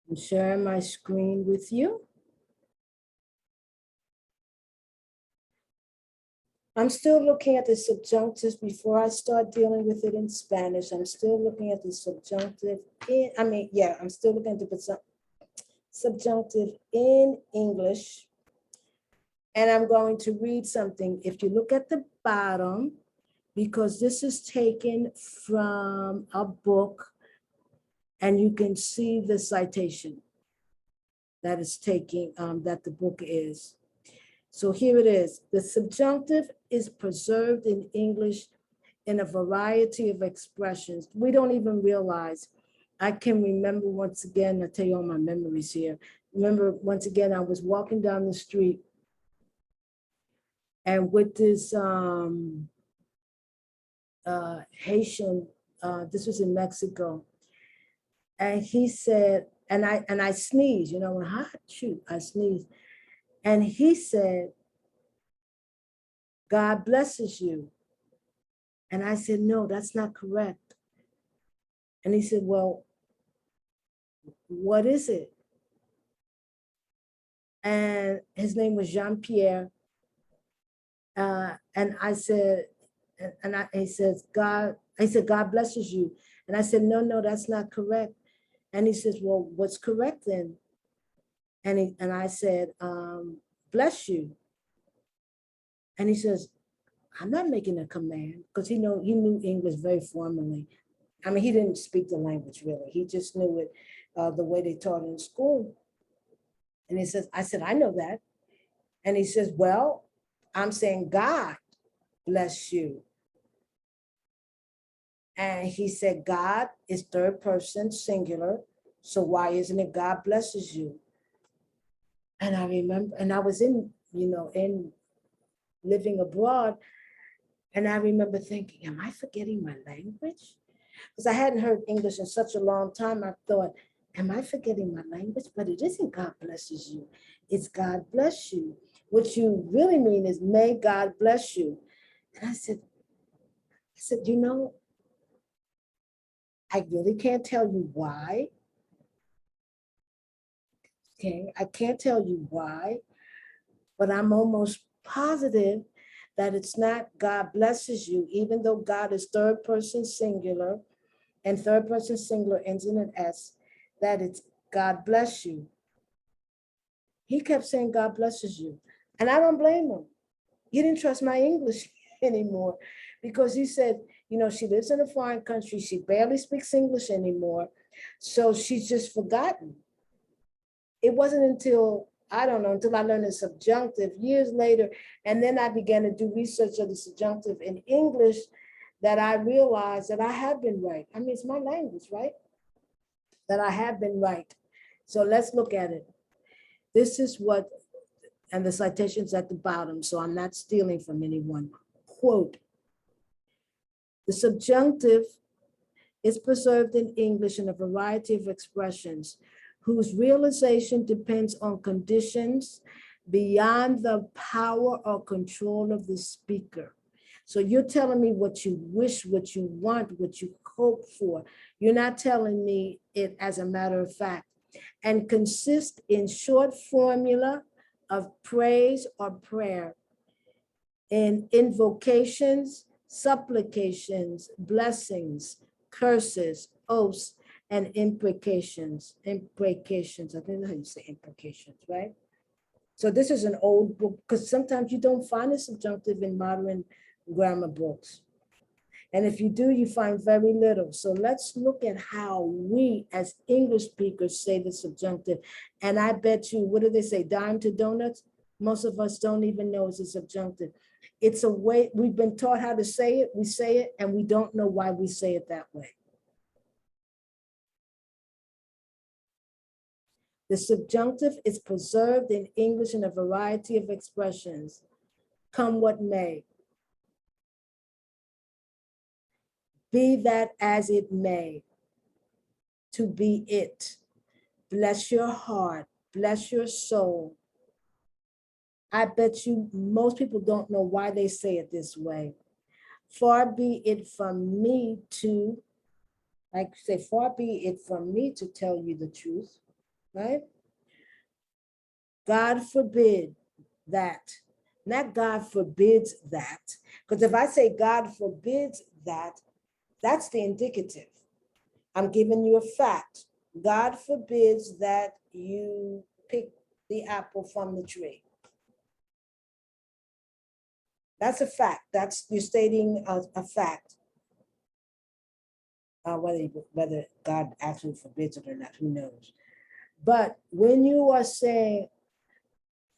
I'm sharing my screen with you. I'm still looking at the subjunctives before I start dealing with it in Spanish. I'm still looking at the subjunctive I'm still looking at the subjunctive in English. And I'm going to read something. If you look at the bottom, because this is taken from a book, and you can see the citation that is taking, that the book is. So here it is. The subjunctive is preserved in English in a variety of expressions. We don't even realize. I can remember once again, I'll tell you all my memories here. Remember, once again, I was walking down the street and with this Haitian, this was in Mexico, and he said, and I sneezed, you know, I sneezed. And he said, God blesses you. And I said, no, that's not correct. And he said, well, what is it? And his name was Jean-Pierre. And I said, he says, God blesses you. And I said, no, that's not correct. And he says, well, what's correct then? And I said, bless you. And he says, I'm not making a command, because he knew English very formally. I mean, he didn't speak the language really. He just knew it the way they taught in school. And he says, I said, I know that. And he says, well, I'm saying God bless you. And he said, God is third person singular. So why isn't it God blesses you? And I remember, and I was in living abroad. And I remember thinking, am I forgetting my language? Because I hadn't heard English in such a long time. I thought, am I forgetting my language? But it isn't God blesses you. It's God bless you. What you really mean is may God bless you. And I said, I really can't tell you why. Okay, I can't tell you why, but I'm almost positive that it's not God blesses you, even though God is third person singular, and third person singular ends in an S, that it's God bless you. He kept saying God blesses you. And I don't blame him. He didn't trust my English anymore, because he said, she lives in a foreign country. She barely speaks English anymore. So she's just forgotten. It wasn't until, I don't know, until I learned the subjunctive years later, and then I began to do research of the subjunctive in English, that I realized that I have been right. I mean, it's my language, right? That I have been right. So let's look at it. This is what, and the citation's at the bottom, so I'm not stealing from anyone. Quote, the subjunctive is preserved in English in a variety of expressions whose realization depends on conditions beyond the power or control of the speaker. So you're telling me what you wish, what you want, what you hope for. You're not telling me it as a matter of fact. And consist in short formula of praise or prayer, in invocations, supplications, blessings, curses, oaths, and imprecations. Imprecations, I think that's how you say imprecations, right? So this is an old book, because sometimes you don't find a subjunctive in modern grammar books. And if you do, you find very little. So let's look at how we as English speakers say the subjunctive. And I bet you, what do they say, dime to donuts? Most of us don't even know it's a subjunctive. It's a way, we've been taught how to say it, we say it, and we don't know why we say it that way. The subjunctive is preserved in English in a variety of expressions, come what may. Be that as it may, to be it. Bless your heart, bless your soul. I bet you most people don't know why they say it this way. Far be it from me to, like say, far be it from me to tell you the truth. right? God forbid that. Not God forbids that. Because if I say God forbids that, that's the indicative. I'm giving you a fact. God forbids that you pick the apple from the tree. That's a fact. That's you're stating a fact. Whether God actually forbids it or not, who knows? But when you are saying,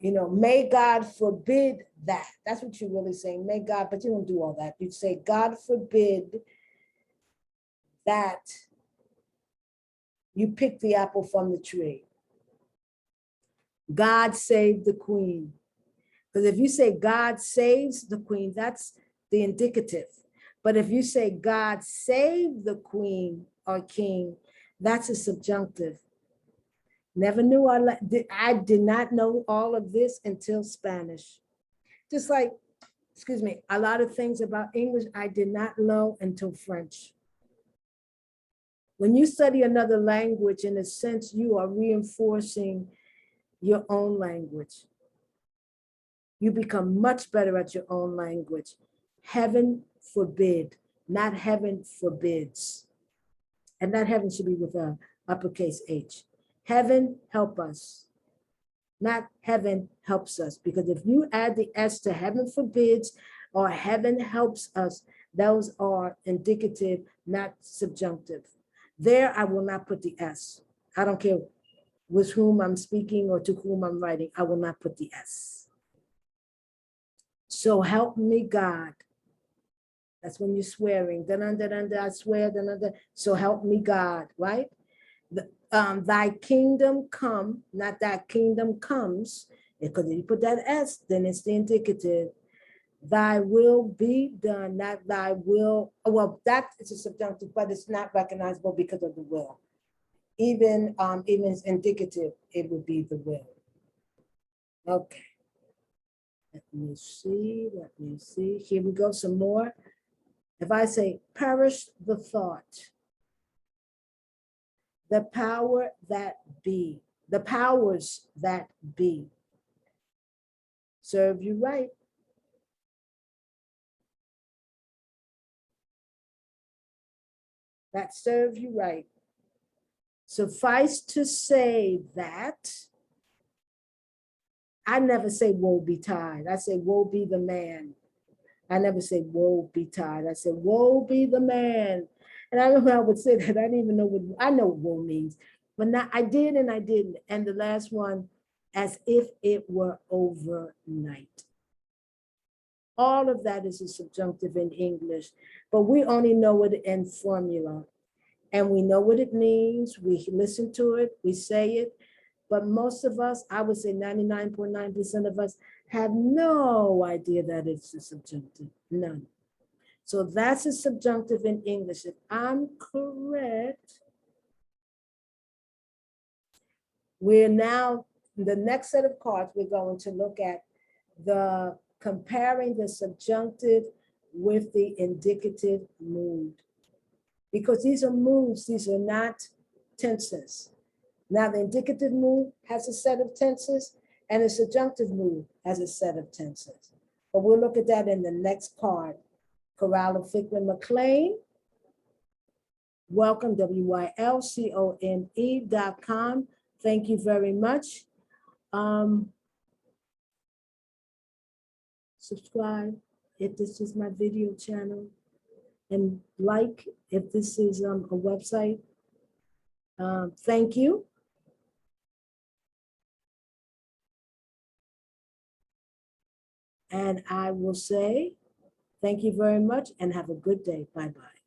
may God forbid that. That's what you're really saying. May God, but you don't do all that. You say, God forbid that you pick the apple from the tree. God save the queen. Because if you say God saves the queen, that's the indicative. But if you say God save the queen or king, that's a subjunctive. Never knew I did not know all of this until Spanish. Just like, excuse me, a lot of things about English I did not know until French. When you study another language, in a sense, you are reinforcing your own language. You become much better at your own language. Heaven forbid, not heaven forbids. And that heaven should be with a uppercase H. Heaven help us, not heaven helps us. Because if you add the S to heaven forbids or heaven helps us, those are indicative, not subjunctive. There, I will not put the S. I don't care with whom I'm speaking or to whom I'm writing. I will not put the S. So help me God. That's when you're swearing. I swear. So help me God, right? Thy kingdom come, not thy kingdom comes, because if you put that S, then it's the indicative. Thy will be done, not thy will. Well, that is a subjunctive, but it's not recognizable because of the will. Even it's indicative, it would be the will. Okay. Let me see. Here we go, some more. If I say, perish the thought, the power that be, the powers that be, serve you right. That serve you right. Suffice to say that I never say woe betide. I say woe be the man. I never say woe betide. I say woe be the man. And I don't know how I would say that. I didn't even know I know what woe means. But now I did and I didn't. And the last one, as if it were overnight. All of that is a subjunctive in English, but we only know it in formula. And we know what it means. We listen to it, we say it. But most of us, I would say 99.9% of us, have no idea that it's a subjunctive, none. So that's a subjunctive in English. If I'm correct, we're now, the next set of cards, we're going to look at the comparing the subjunctive with the indicative mood. Because these are moods, these are not tenses. Now the indicative mood has a set of tenses and the subjunctive mood has a set of tenses. But we'll look at that in the next card. Corral Fickman McLean. Welcome, WYLCONE.com. Thank you very much. Subscribe if this is my video channel, and like if this is a website. Thank you. And I will say thank you very much and have a good day. Bye-bye.